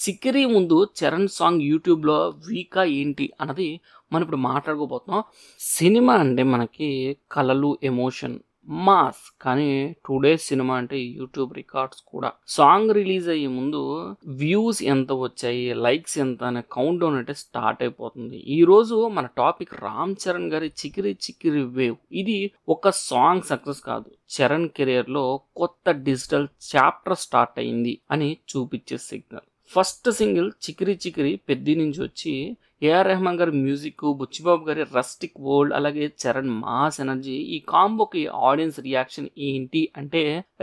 'చికిరి' ముందు 'చరణ్' సాంగ్ యూట్యూబ్‌లో వీకా ఏంటి అన్నది మనం ఇప్పుడు మాట్లాడుకోబోతున్నాం. సినిమా అంటే మనకి కలలు, ఎమోషన్, మాస్. కానీ టుడేస్ సినిమా అంటే యూట్యూబ్ రికార్డ్స్ కూడా. సాంగ్ రిలీజ్ అయ్యే ముందు వ్యూస్ ఎంత వచ్చాయి, లైక్స్ ఎంత అనే కౌంట్ డౌన్ అంటే స్టార్ట్ అయిపోతుంది. ఈరోజు మన టాపిక్ రామ్ చరణ్ గారి 'చికిరి చికిరి వేవ్'. ఇది ఒక సాంగ్ సక్సెస్ కాదు. చరణ్ కెరియర్‌లో కొత్త డిజిటల్ చాప్టర్ స్టార్ట్ అయింది అని చూపించే signal. First single 'Chikiri Chikiri' Peddi నుంచి వచ్చి ఏఆర్ రెహమాన్ గారి మ్యూజిక్, బుచ్చిబాబు గారి రస్టిక్ వరల్డ్, అలాగే చరణ్ మాస్ ఎనర్జీ, ఈ కాంబోకి ఆడియన్స్ రియాక్షన్ ఏంటి అంటే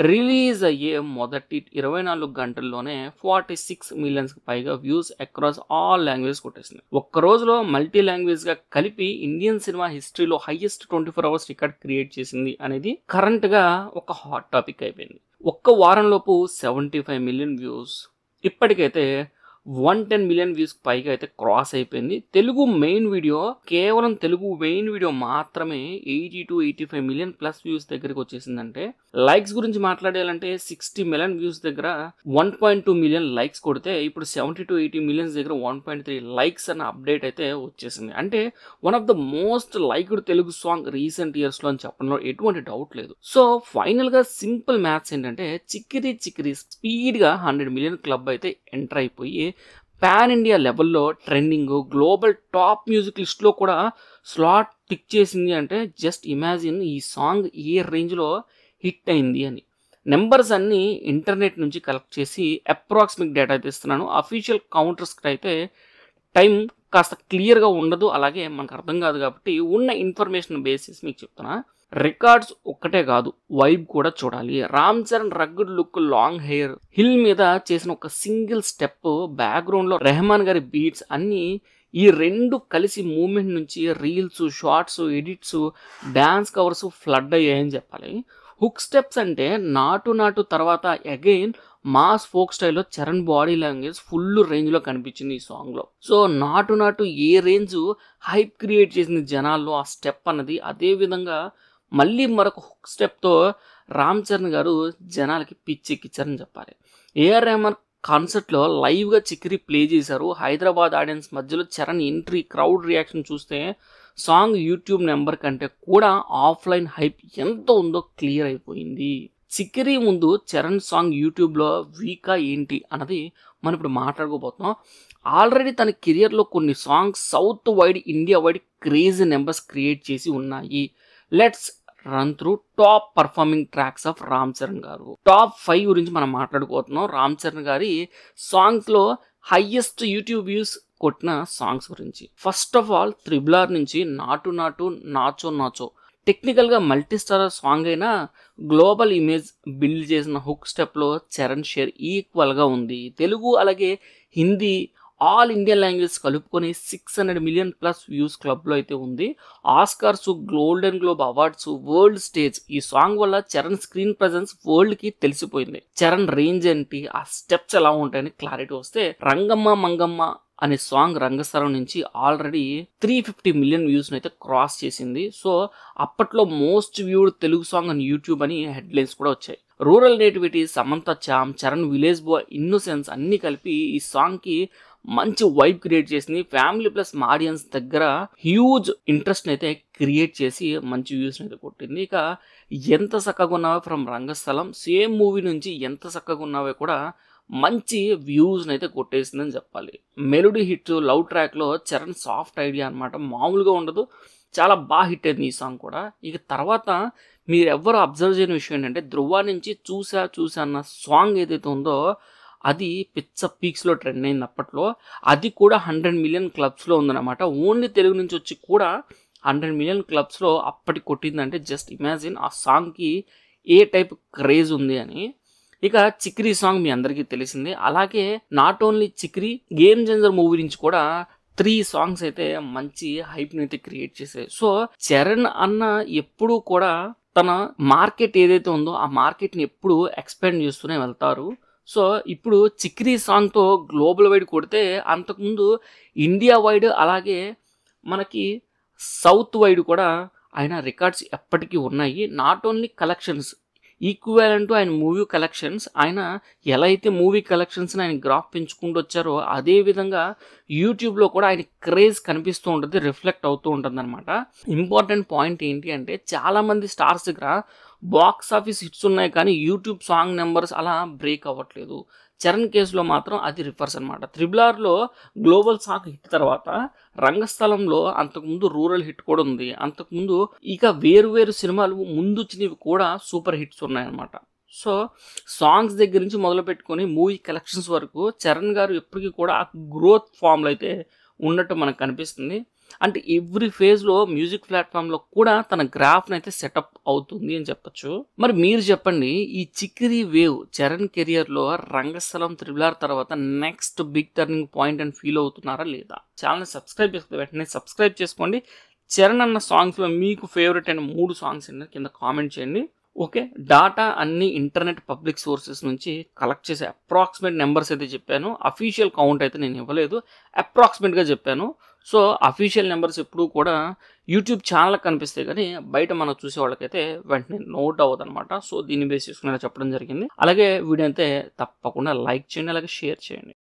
రిలీజ్ అయ్యే మొదటి 24 గంటల్లోనే 46 మిలియన్స్ కి పైగా వ్యూస్ అక్రాస్ ఆల్ లాంగ్వేజ్ కొట్టేసింది. ఒక్క రోజులో మల్టీ లాంగ్వేజ్ గా కలిపి ఇండియన్ సినిమా హిస్టరీలో హైయెస్ట్ 24 అవర్స్ రికార్డ్ క్రియేట్ చేసింది అనేది కరెంట్ గా ఒక హాట్ టాపిక్ అయిపోయింది. ఒక్క వారంలోపు 75 మిలియన్ వ్యూస్, ఇప్పటికైతే 110 మిలియన్ వ్యూస్ పైగా అయితే క్రాస్ అయిపోయింది. తెలుగు మెయిన్ వీడియో, కేవలం తెలుగు మెయిన్ వీడియో మాత్రమే 80 to 85 మిలియన్ ప్లస్ వ్యూస్ దగ్గరికి వచ్చేసిందంటే, లైక్స్ గురించి మాట్లాడాలంటే 60 మిలియన్ వ్యూస్ దగ్గర 1.2 మిలియన్ లైక్స్ కొడితే ఇప్పుడు 70 to 80 మిలియన్స్ దగ్గర 1.3 లైక్స్ అన్న అప్డేట్ అయితే వచ్చేసింది. అంటే one of the most liked Telugu song recent years లో అని చెప్పడంలో ఎటువంటి డౌట్ లేదు. సో ఫైనల్ గా సింపుల్ మ్యాథ్స్ ఏంటంటే 'చికిరి చికిరి' స్పీడ్ గా 100 మిలియన్ క్లబ్ అయితే ఎంటర్ అయిపోయి పాన్ ఇండియా లెవెల్లో ట్రెండింగ్, గ్లోబల్ టాప్ మ్యూజిక్ లిస్ట్లో కూడా స్లాట్ టిక్ చేసింది. అంటే జస్ట్ ఇమాజిన్ ఈ సాంగ్ ఏ రేంజ్లో హిట్ అయింది అని. నెంబర్స్ అన్నీ ఇంటర్నెట్ నుంచి కలెక్ట్ చేసి అప్రాక్సిమేట్ డేటా అయితే ఇస్తున్నాను. అఫీషియల్ కౌంటర్స్కి అయితే టైం కాస్త క్లియర్గా ఉండదు, అలాగే మనకు అర్థం కాదు కాబట్టి ఉన్న ఇన్ఫర్మేషన్ బేసిస్ మీకు చెప్తున్నా. రికార్డ్స్ ఒక్కటే కాదు, వైబ్ కూడా చూడాలి. Ram Charan rugged look, long hair, hill మీద చేసిన ఒక సింగిల్ స్టెప్, బ్యాక్గ్రౌండ్లో రెహమాన్ గారి బీట్స్ అన్నీ ఈ రెండు కలిసి మూమెంట్ నుంచి reels, shorts, edits, dance covers flood అయ్యాయని చెప్పాలి. హుక్ స్టెప్స్ అంటే నాటు తర్వాత అగైన్ మాస్ ఫోక్ స్టైల్లో చరణ్ బాడీ లాంగ్వేజ్ ఫుల్ రేంజ్లో కనిపించింది ఈ సాంగ్లో. సో నాటు ఏ రేంజ్ హైప్ క్రియేట్ చేసింది జనాల్లో ఆ స్టెప్ అన్నది, అదే విధంగా మళ్ళీ మరొక హుక్ స్టెప్తో రామ్ చరణ్ గారు జనాలకి పిచ్చెక్కిచ్చారని చెప్పాలి. ఏఆర్ రెహమాన్ కాన్సర్ట్లో లైవ్గా 'చికిరి' ప్లే చేశారు. హైదరాబాద్ ఆడియన్స్ మధ్యలో చరణ్ ఎంట్రీ, క్రౌడ్ రియాక్షన్ చూస్తే సాంగ్ యూట్యూబ్ నెంబర్ కంటే కూడా ఆఫ్లైన్ హైప్ ఎంత ఉందో క్లియర్ అయిపోయింది. 'చికిరి' ముందు చరణ్ సాంగ్ యూట్యూబ్లో వీకా ఏంటి అన్నది మనం ఇప్పుడు మాట్లాడుకోబోతున్నాం. ఆల్రెడీ తన కెరియర్లో కొన్ని songs south wide, India wide crazy numbers create చేసి ఉన్నాయి. Let's run through top performing tracks of Ram Charan గారు. టాప్ 5 గురించి మనం మాట్లాడుకోతున్నాం. రామ్ చరణ్ గారి సాంగ్స్లో హైయెస్ట్ యూట్యూబ్ వ్యూస్ కొట్టిన సాంగ్స్ గురించి. First of all 'triple R' నుంచి 'నాటు నాచో నాచో' టెక్నికల్గా మల్టీ స్టార్ సాంగ్ అయినా గ్లోబల్ ఇమేజ్ బిల్డ్ చేసిన హుక్ స్టెప్లో చరణ్ షేర్ ఈక్వల్గా ఉంది. తెలుగు అలాగే హిందీ ఆల్ ఇండియన్ లాంగ్వేజ్ కలుపుకొని 600 మిలియన్ ప్లస్ వ్యూస్ క్లబ్లో అయితే ఉంది. Oscars, golden globe awards, world stage, ఈ సాంగ్ వల్ల చరణ్ స్క్రీన్ ప్రెజెన్స్ వరల్డ్కి తెలిసిపోయింది. చరణ్ రేంజ్ ఏంటి, ఆ స్టెప్స్ ఎలా ఉంటాయని క్లారిటీ వస్తే, 'రంగమ్మ మంగమ్మ' అనే సాంగ్ రంగస్థలం నుంచి ఆల్రెడీ 350 మిలియన్ వ్యూస్ని అయితే క్రాస్ చేసింది. సో అప్పట్లో మోస్ట్ వ్యూడ్ తెలుగు సాంగ్ అని యూట్యూబ్ అని హెడ్లైన్స్ కూడా వచ్చాయి. రూరల్ నేటివిటీ, సమంత చామ్, చరణ్ విలేజ్ బాయ్ ఇన్నోసెన్స్ అన్నీ కలిపి ఈ సాంగ్కి మంచి వైబ్ క్రియేట్ చేసింది. ఫ్యామిలీ ప్లస్ ఆడియన్స్ దగ్గర హ్యూజ్ ఇంట్రెస్ట్ అయితే క్రియేట్ చేసి మంచి వ్యూస్ని అయితే కొట్టింది. ఇక 'ఎంత చక్కగా ఉన్నావే' ఫ్రమ్ రంగస్థలం, సేమ్ మూవీ నుంచి 'ఎంత చక్కగా ఉన్నావే' కూడా మంచి వ్యూస్ని అయితే కొట్టేసిందని చెప్పాలి. మెలోడీ హిట్, లవ్ ట్రాక్లో చరణ్ సాఫ్ట్ ఐడియా అనమాట, మామూలుగా ఉండదు, చాలా బాగా హిట్ అయింది ఈ సాంగ్ కూడా. ఇక తర్వాత మీరు ఎవరు అబ్జర్వ్ చేయని విషయం ఏంటంటే, 'ధ్రువ' నుంచి 'చూసా అన్న సాంగ్ ఏదైతే ఉందో అది పిచ్చ పీక్స్లో ట్రెండ్ అయింది అప్పట్లో. అది కూడా 100 మిలియన్ క్లబ్స్లో ఉందన్నమాట. ఓన్లీ తెలుగు నుంచి వచ్చి కూడా 100 మిలియన్ క్లబ్స్లో అప్పటికి కొట్టిందంటే జస్ట్ ఇమాజిన్ ఆ సాంగ్కి ఏ టైప్ క్రేజ్ ఉంది అని. ఇక 'చికిరి' సాంగ్ మీ అందరికీ తెలిసిందే. అలాగే not only 'Chikiri', 'game changer' movie నుంచి కూడా 3 సాంగ్స్ అయితే మంచి హైప్ని అయితే క్రియేట్ చేశాయి. సో చరణ్ అన్న ఎప్పుడూ కూడా తన మార్కెట్ ఏదైతే ఉందో ఆ మార్కెట్ని ఎప్పుడు ఎక్స్పాండ్ చేస్తూనే వెళ్తారు. సో ఇప్పుడు 'చికిరి' సాంగ్తో గ్లోబల్ వైడ్ కొడితే, అంతకుముందు ఇండియా వైడ్ అలాగే మనకి సౌత్ వైడ్ కూడా ఆయన రికార్డ్స్ ఎప్పటికీ ఉన్నాయి. Not only collections, equivalent to ఆయన మూవీ కలెక్షన్స్ ఆయన ఎలా అయితే మూవీ కలెక్షన్స్‌ని ఆయన గ్రాఫ్ పెంచుకుంటూ వచ్చారో, అదే విధంగా యూట్యూబ్‌లో కూడా ఆయన క్రేజ్ కనిపిస్తూ ఉంటది. రిఫ్లెక్ట్ అవుతూ ఉంటుందనమాట. ఇంపార్టెంట్ పాయింట్ ఏంటి అంటే చాలామంది స్టార్స్ దగ్గర బాక్స్ ఆఫీస్ హిట్స్ ఉన్నాయి కానీ యూట్యూబ్ సాంగ్ నంబర్స్ అలా బ్రేక్ అవ్వట్లేదు. చరణ్ కేస్‌లో మాత్రం అది రివర్స్ అనమాట. 'త్రిబుల్ ఆర్'లో గ్లోబల్ సాంగ్ హిట్ తర్వాత 'రంగస్థలంలో' అంతకుముందు రూరల్ హిట్ కూడా ఉంది. అంతకుముందు ఇక వేరు వేరు సినిమాలు ముందొచ్చినవి కూడా సూపర్ హిట్స్ ఉన్నాయన్నమాట. సో, సాంగ్స్ దగ్గర నుంచి మొదలుపెట్టుకొని మూవీ కలెక్షన్స్ వరకు చరణ్ గారు ఎప్పటికి కూడా ఆ గ్రోత్ ఫామ్‌లో అయితే ఉన్నట్టు మనకు కనిపిస్తుంది. అంటే ఎవ్రీ ఫేజ్‌లో మ్యూజిక్ ప్లాట్‌ఫామ్‌లో కూడా తన గ్రాఫ్‌నైతే సెటప్ అవుతుంది అని చెప్పొచ్చు. మరి మీరు చెప్పండి, ఈ 'చికిరి వేవ్' చరణ్ కెరియర్‌లో 'రంగస్థలం', 'త్రిబుల్ ఆర్' తర్వాత నెక్స్ట్ బిగ్ టర్నింగ్ పాయింట్ అని ఫీల్ అవుతున్నారా లేదా? ఛానెల్‌ని సబ్స్క్రైబ్ చేసుకుంటే వెంటనే సబ్స్క్రైబ్ చేసుకోండి. చరణ్ అన్న సాంగ్స్‌లో మీకు ఫేవరెట్ అయిన 3 సాంగ్స్ ఏంటో కింద కామెంట్ చేయండి. ఓకే. డాటా అన్ని ఇంటర్నెట్ పబ్లిక్ సోర్సెస్ నుంచి కలెక్ట్ చేసే అప్రాక్సిమేట్ నంబర్స్ అయితే చెప్పాను. అఫీషియల్ కౌంట్ అయితే నేను ఇవ్వలేదు. అప్రాక్సిమేట్‌గా చెప్పాను. సో, అఫీషియల్ నంబర్స్ ఎప్పుడూ కూడా యూట్యూబ్ ఛానెల్‌కి కనిపిస్తాయి కానీ, బయట మనం చూసే వాళ్ళకైతే వెంటనే నోట్ అవ్వదనమాట. సో, దీన్ని బేస్ చేసుకొని ఇలా చెప్పడం జరిగింది. అలాగే వీడియో అయితే తప్పకుండా లైక్ చేయండి. అలాగే షేర్ చేయండి.